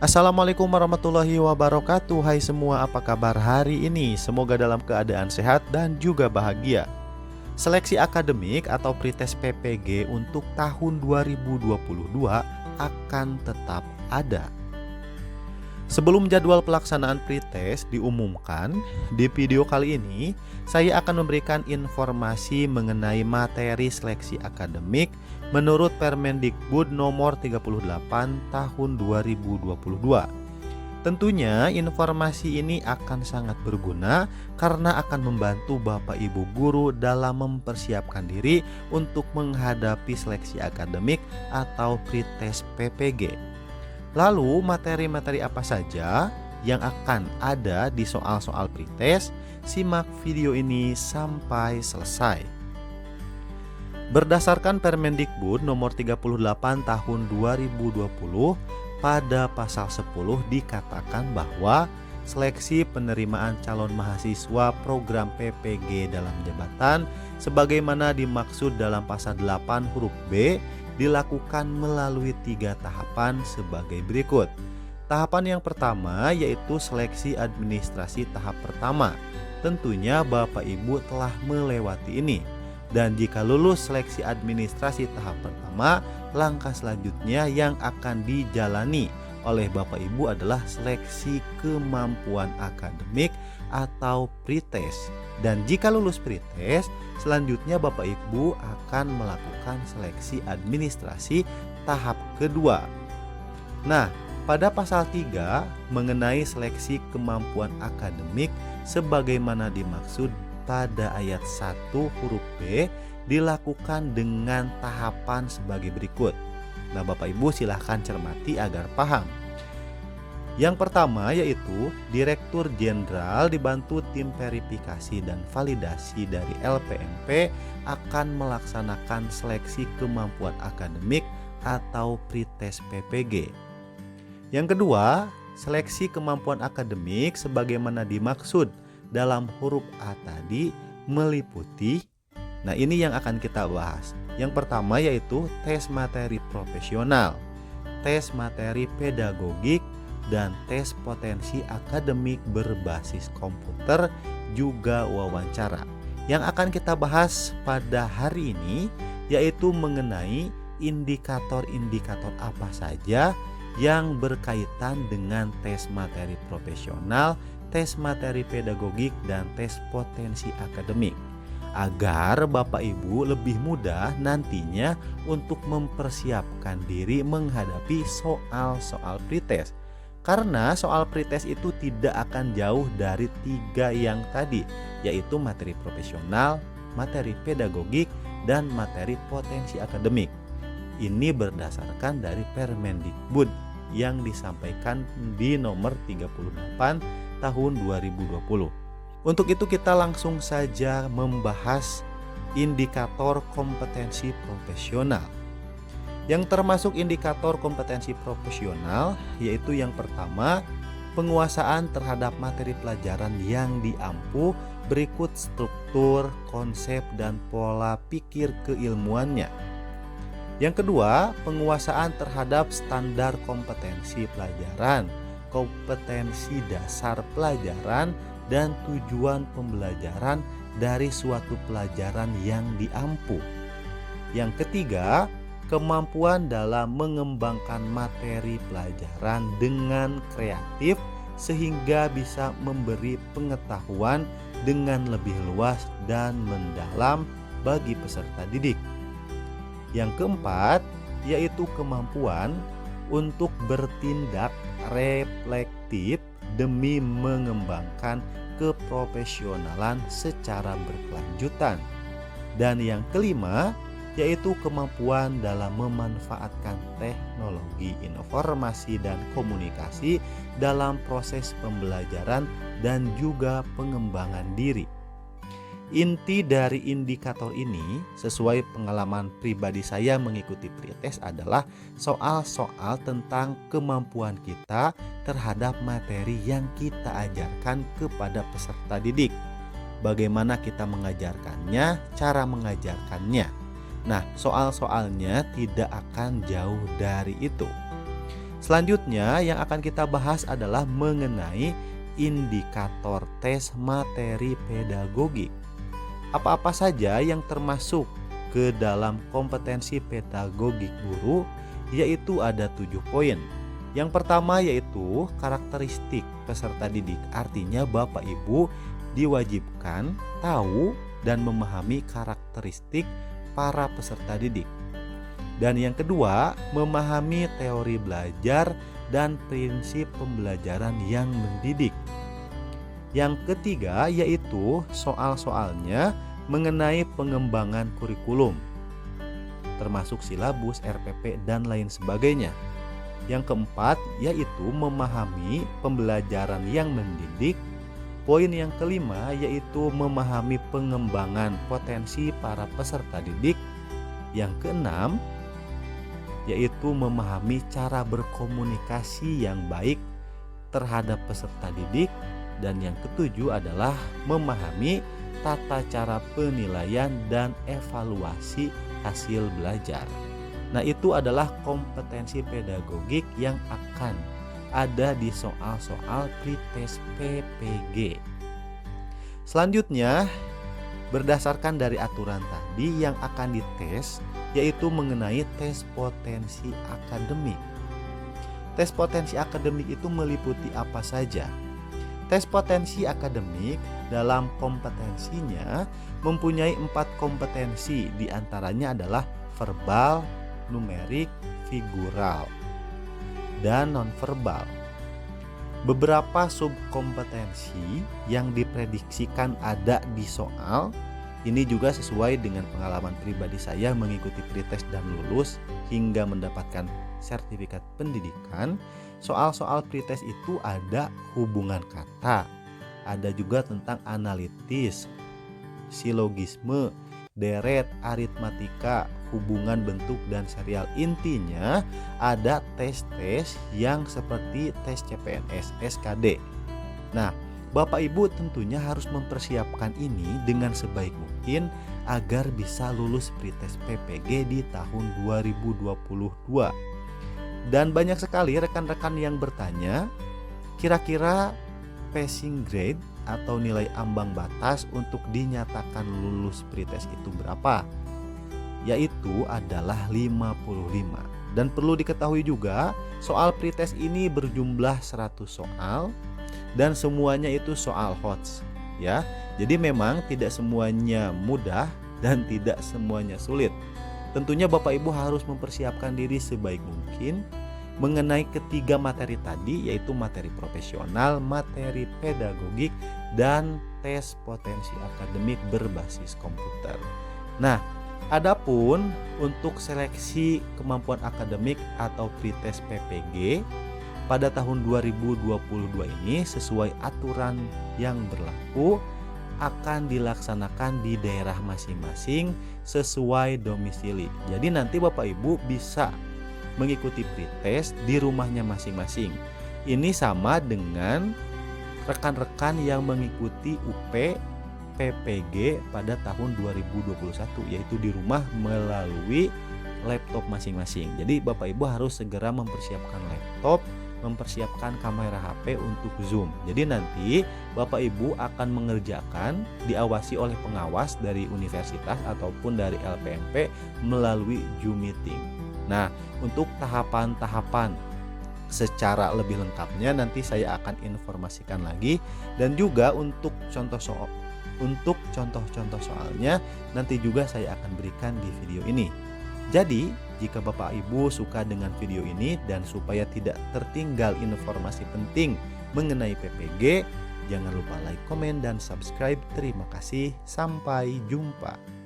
Assalamualaikum warahmatullahi wabarakatuh. Hai semua, apa kabar hari ini? Semoga dalam keadaan sehat dan juga bahagia. Seleksi akademik atau pretest PPG untuk tahun 2022 akan tetap ada. Sebelum jadwal pelaksanaan pretest diumumkan, di video kali ini saya akan memberikan informasi mengenai materi seleksi akademik menurut Permendikbud nomor 38 tahun 2022. Tentunya informasi ini akan sangat berguna karena akan membantu Bapak Ibu guru dalam mempersiapkan diri untuk menghadapi seleksi akademik atau pretest PPG. Lalu materi-materi apa saja yang akan ada di soal-soal pretest? Simak video ini sampai selesai. Berdasarkan Permendikbud nomor 38 tahun 2020, pada pasal 10 dikatakan bahwa seleksi penerimaan calon mahasiswa program PPG dalam jabatan sebagaimana dimaksud dalam pasal 8 huruf B dilakukan melalui 3 tahapan sebagai berikut. Tahapan yang pertama yaitu seleksi administrasi tahap pertama. Tentunya Bapak Ibu telah melewati ini. Dan jika lulus seleksi administrasi tahap pertama, langkah selanjutnya yang akan dijalani oleh Bapak Ibu adalah seleksi kemampuan akademik atau pretest. Dan jika lulus pretest, selanjutnya Bapak Ibu akan melakukan seleksi administrasi tahap kedua. Nah, pada pasal 3 mengenai seleksi kemampuan akademik sebagaimana dimaksud pada ayat 1 huruf B dilakukan dengan tahapan sebagai berikut. Nah, Bapak Ibu silahkan cermati agar paham. Yang pertama yaitu Direktur Jenderal dibantu tim verifikasi dan validasi dari LPMP akan melaksanakan seleksi kemampuan akademik atau pretest PPG. Yang kedua, seleksi kemampuan akademik sebagaimana dimaksud dalam huruf A tadi meliputi, nah ini yang akan kita bahas. Yang pertama yaitu tes materi profesional, tes materi pedagogik, dan tes potensi akademik berbasis komputer, juga wawancara. Yang akan kita bahas pada hari ini yaitu mengenai indikator-indikator apa saja yang berkaitan dengan tes materi profesional, tes materi pedagogik, dan tes potensi akademik, agar Bapak Ibu lebih mudah nantinya untuk mempersiapkan diri menghadapi soal-soal pretest. Karena soal pretest itu tidak akan jauh dari 3 yang tadi, yaitu materi profesional, materi pedagogik, dan materi potensi akademik. Ini berdasarkan dari Permendikbud yang disampaikan di nomor 38 tahun 2020. Untuk itu kita langsung saja membahas indikator kompetensi profesional. Yang termasuk indikator kompetensi profesional yaitu yang pertama, penguasaan terhadap materi pelajaran yang diampu berikut struktur, konsep, dan pola pikir keilmuannya. Yang kedua, penguasaan terhadap standar kompetensi pelajaran, kompetensi dasar pelajaran, dan tujuan pembelajaran dari suatu pelajaran yang diampu. Yang ketiga, kemampuan dalam mengembangkan materi pelajaran dengan kreatif sehingga bisa memberi pengetahuan dengan lebih luas dan mendalam bagi peserta didik. Yang keempat, yaitu kemampuan untuk bertindak reflektif demi mengembangkan keprofesionalan secara berkelanjutan. Dan yang kelima, yaitu kemampuan dalam memanfaatkan teknologi informasi dan komunikasi dalam proses pembelajaran dan juga pengembangan diri. Inti dari indikator ini sesuai pengalaman pribadi saya mengikuti pretest adalah soal-soal tentang kemampuan kita terhadap materi yang kita ajarkan kepada peserta didik. Bagaimana kita mengajarkannya, cara mengajarkannya. Nah, soal-soalnya tidak akan jauh dari itu. Selanjutnya yang akan kita bahas adalah mengenai indikator tes materi pedagogik. Apa-apa saja yang termasuk ke dalam kompetensi pedagogik guru, yaitu ada 7 poin. Yang pertama yaitu karakteristik peserta didik. Artinya Bapak Ibu diwajibkan tahu dan memahami karakteristik para peserta didik. Dan yang kedua, memahami teori belajar dan prinsip pembelajaran yang mendidik. Yang ketiga yaitu soal-soalnya mengenai pengembangan kurikulum, termasuk silabus, RPP, dan lain sebagainya. Yang keempat yaitu memahami pembelajaran yang mendidik. Poin yang kelima yaitu memahami pengembangan potensi para peserta didik. Yang keenam yaitu memahami cara berkomunikasi yang baik terhadap peserta didik. Dan yang ketujuh adalah memahami tata cara penilaian dan evaluasi hasil belajar. Nah, itu adalah kompetensi pedagogik yang akan ada di soal-soal pretest PPG. Selanjutnya, berdasarkan dari aturan tadi yang akan dites, yaitu mengenai tes potensi akademik. Tes potensi akademik itu meliputi apa saja? Tes potensi akademik dalam kompetensinya mempunyai 4 kompetensi, diantaranya adalah verbal, numerik, figural, dan nonverbal. Beberapa subkompetensi yang diprediksikan ada di soal ini juga sesuai dengan pengalaman pribadi saya mengikuti pretest dan lulus hingga mendapatkan sertifikat pendidikan. Soal-soal pretest itu ada hubungan kata, ada juga tentang analitis, silogisme, deret, aritmatika, hubungan bentuk, dan serial. Intinya ada tes-tes yang seperti tes CPNS, SKD. Nah, Bapak Ibu tentunya harus mempersiapkan ini dengan sebaik mungkin agar bisa lulus pretest PPG di tahun 2022. Dan banyak sekali rekan-rekan yang bertanya, kira-kira passing grade atau nilai ambang batas untuk dinyatakan lulus pretest itu berapa? Yaitu adalah 55. Dan perlu diketahui juga, soal pretest ini berjumlah 100 soal dan semuanya itu soal HOTS ya. Jadi memang tidak semuanya mudah dan tidak semuanya sulit. Tentunya Bapak Ibu harus mempersiapkan diri sebaik mungkin mengenai ketiga materi tadi, yaitu materi profesional, materi pedagogik, dan tes potensi akademik berbasis komputer. Nah, adapun untuk seleksi kemampuan akademik atau pretest PPG pada tahun 2022 ini sesuai aturan yang berlaku akan dilaksanakan di daerah masing-masing sesuai domisili. Jadi nanti Bapak Ibu bisa mengikuti pretest di rumahnya masing-masing. Ini sama dengan rekan-rekan yang mengikuti UP PPG pada tahun 2021, yaitu di rumah melalui laptop masing-masing. Jadi Bapak Ibu harus segera mempersiapkan laptop, mempersiapkan kamera HP untuk Zoom. Jadi nanti Bapak Ibu akan mengerjakan diawasi oleh pengawas dari universitas ataupun dari LPMP melalui Zoom meeting. Nah, untuk tahapan-tahapan secara lebih lengkapnya nanti saya akan informasikan lagi, dan juga untuk contoh-contoh soalnya nanti juga saya akan berikan di video ini. Jadi, jika Bapak Ibu suka dengan video ini dan supaya tidak tertinggal informasi penting mengenai PPG, jangan lupa like, komen, dan subscribe. Terima kasih, sampai jumpa.